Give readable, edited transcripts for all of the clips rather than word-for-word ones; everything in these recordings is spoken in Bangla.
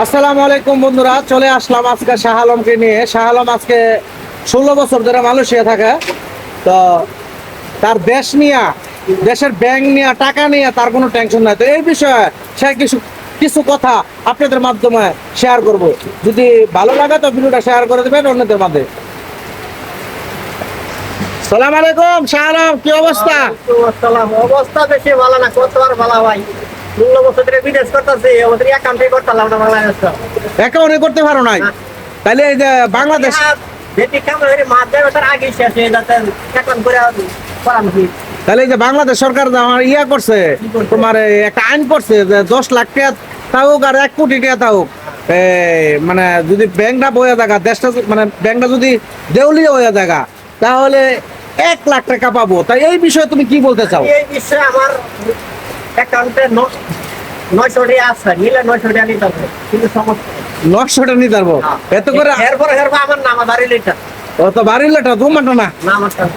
আসসালামু আলাইকুম বন্ধুরা, চলে আসলাম আজকে শাহ আলমকে নিয়ে। শাহ আলম আজকে 16 বছর ধরে মালয়েশিয়া থাকে। তো তার দেশ নিয়ে, দেশের ব্যাংক নিয়ে, টাকা নিয়ে তার কোনো টেনশন নাই। তো এই বিষয়ে সে কিছু কিছু কথা আপনাদের মাধ্যমে শেয়ার করব। যদি ভালো লাগে তো ভিডিওটা শেয়ার করে দেবেন অন্যদের মাঝে। সালাম আলাইকুম শাহ আলম, কি অবস্থা? অবস্থা বেশি ভালো না, কতবার ভালো ভাই। 16 বছর ধরে বিদেশ করতেছি, আমাদের অ্যাকাউন্টে করতাম না বাংলাদেশ। অ্যাকাউন্টে করতে পারো নাই? তাইলে এই যে বাংলাদেশ যেটি কামড় হয়ে মাছ দেবে তার আগে শেষ হয়ে যাচ্ছে, অ্যাকাউন্ট করে করাম কি। তাহলে এই যে বাংলাদেশ সরকার আমার ইয়া করছে, তোমার একটা আইন করছে যে 10 লাখ টাকা থাকুক আর 1 কোটি টাকা থাকুক, মানে যদি ব্যাংকটা বইয়া থাকা, দেশটা মানে ব্যাংকটা যদি দেউলিয়া হয়ে থাকা, তাহলে 1 লাখ টাকা পাবো। তাই এই বিষয়ে তুমি কি বলতে চাও? এই বিষয়ে আমার অ্যাকাউন্টে 900 টাকা আছে, নিলে 900 টাকা নিতে হবে, কিন্তু সমস্যা 900 টাকা নিতে পারবো এত করে? এরপর আমার নাম বাড়ি লিটার ও তো বাড়ির লেটা তোমার না,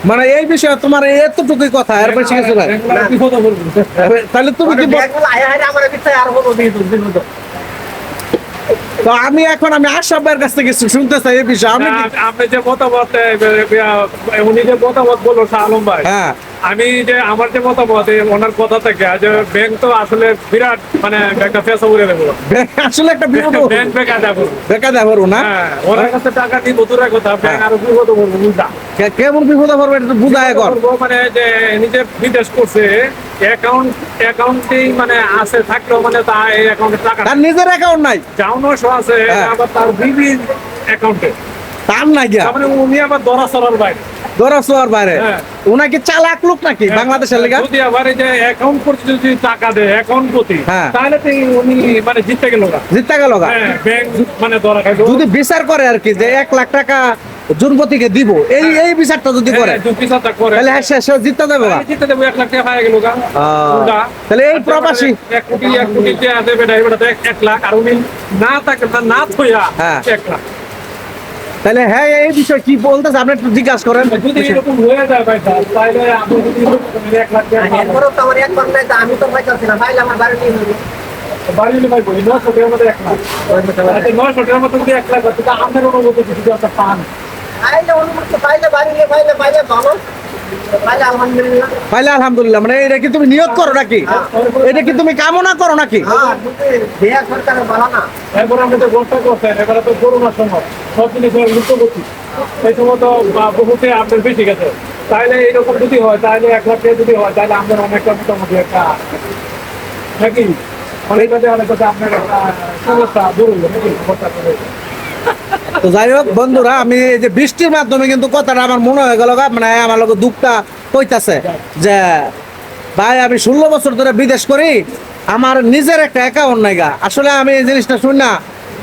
মানে এই বিষয়ে তোমার এতটুকুই কথা, এর বেশি কিছু না। তাহলে তুমি কি আমার বিষয়ে আর বলবো বিপদ। তো আমি আশরাফ ভাইয়ের কাছ থেকে শুনতে চাই এই বিষয়ে। আপনি যে মতামত উনি যে মতামত বললো শাহ আলম ভাই, হ্যাঁ, আমি যে আমার যে মতামত ওনার কথা থেকে যে ব্যাংক তো আসলে বিরাট মানে একটা পেশা উড়ে দেবো, আসলে একটা বিপদ ব্যাংক বেকার যাবো দেখা যাবো না। হ্যাঁ, ওনার কাছে টাকা নিব দূরের কথা, ব্যাংক আরো বিপদ করবো বুঝা। কেমন বিপদে পড়বে এটা বুঝায় কর। মানে যে নিজে বিদেশ করছে, অ্যাকাউন্টেই মানে আছে থাকলেও মানে তা এই অ্যাকাউন্টে টাকা তার নিজের অ্যাকাউন্ট নাই, যাওনো আছে, আবার তার বিবি অ্যাকাউন্টে তার নাই গিয়া, মানে উনি আবার দরা চলার বাইরে, দরাসোয়ার বাইরে। হ্যাঁ। উনাকে চালাক লোক নাকি বাংলাদেশের লেগা? যদি আবার এই যে অ্যাকাউন্ট করতে যদি টাকা দেয় অ্যাকাউন্ট প্রতি, হ্যাঁ। তাহলে তো উনি মানে জিততে গেল না। জিততে গেল গা। ব্যাংক মানে ধরা খাইলো। যদি বিচার করে আর কি যে 1 লাখ টাকা জুনপতিকে দিব, এই বিচারটা যদি করে বিচারটা করে তাহলে হ্যাঁ সে জিততে দেবে গা। জিততে দেবো, 1 লাখ টাকা পাওয়া গেল গা। তাহলে এই প্রবাসী 1 কোটি টাকা দেবে, এটা 1 লাখ, আর উনি না থাকে না থইয়া হ্যাঁ। 1 লাখ। তাহলে হ্যাঁ এই বিষয়ে কি বলতেছে আপনি একটু জিজ্ঞাসা করেন। যদি এরকম হয়ে যায় ভাই, তাহলে আপনি যদি 1 লাখ টাকা পান, এরপরও তো আমার একবার নাই, আমি তো পাইতেছি না, পাইলে আমার বাড়ি নিয়ে নেবো। বাড়ি নিলে ভাই বলি 900 টাকার মধ্যে 1 লাখ, 900 টাকার মধ্যে যদি 1 লাখ হয়, তাহলে আপনার অনুভূতি যদি একটা পান, পাইলে অনুমতি, পাইলে বাড়ি নিয়ে পাইলে ভালো, পাইলে আলহামদুলিল্লাহ। পাইলে আলহামদুলিল্লাহ। মানে এটা কি তুমি নিয়ত করো নাকি? এটা কি তুমি কামনা করো নাকি? হ্যাঁ, দেয়া সরকারের ভালো না। এরপর আমরা যে গোলটা করছেন, এবারে তো করোনার সময় সব জিনিসের লুপ্তগতি, এই সময় তো বহুতে আপনার বেশি গেছে। তাহলে এইরকম যদি হয়, তাহলে 1 লাখ টাকা যদি হয়, তাহলে আমাদের অনেকটা মোটামুটি একটা নাকি অনেক কাজে আপনার একটা সমস্যা দূর হইলো নাকি খরচা করে। তো যাই হোক বন্ধুরা, আমি এই যে বৃষ্টির মাধ্যমে কিন্তু কথাটা আমার মনে হয়ে গেল, মানে আমার লোক দুঃখটা কইতাছে যে ভাই আমি 16 বছর ধরে বিদেশ করি, আমার নিজের একটা অ্যাকাউন্ট নাই গা। আসলে আমি এই জিনিসটা শুনি না।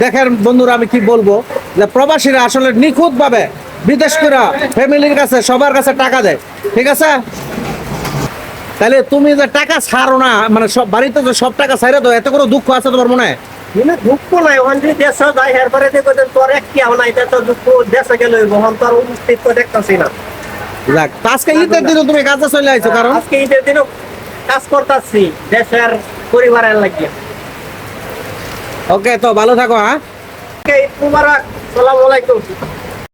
দেখেন বন্ধুরা, আমি কি বলবো যে প্রবাসীরা আসলে নিখুঁত ভাবে বিদেশ করে ফ্যামিলির কাছে সবার কাছে টাকা দেয়, ঠিক আছে? তাহলে তুমি যে টাকা ছাড়ো না, মানে সব বাড়িতে যে সব টাকা ছাইরে দাও, এত করে দুঃখ আছে তোমার মনে হয়? মানে দুঃখ নাই, ওখান থেকে দেশে যাই, এরপরে দেখো যে তোর এক কি নাই, তো দুঃখ দেশে গেলে ওখান তোর অস্তিত্ব দেখতেছি না। যাক, তো আজকে ঈদের দিনে তুমি কাজে চলে আইছো, কারণ আজকে ঈদের দিনও কাজ করতেছি দেশের পরিবারের লাগিয়ে। ওকে, তো ভালো থাকো। হ্যাঁ, ঈদ মুবারক, আসসালামু আলাইকুম।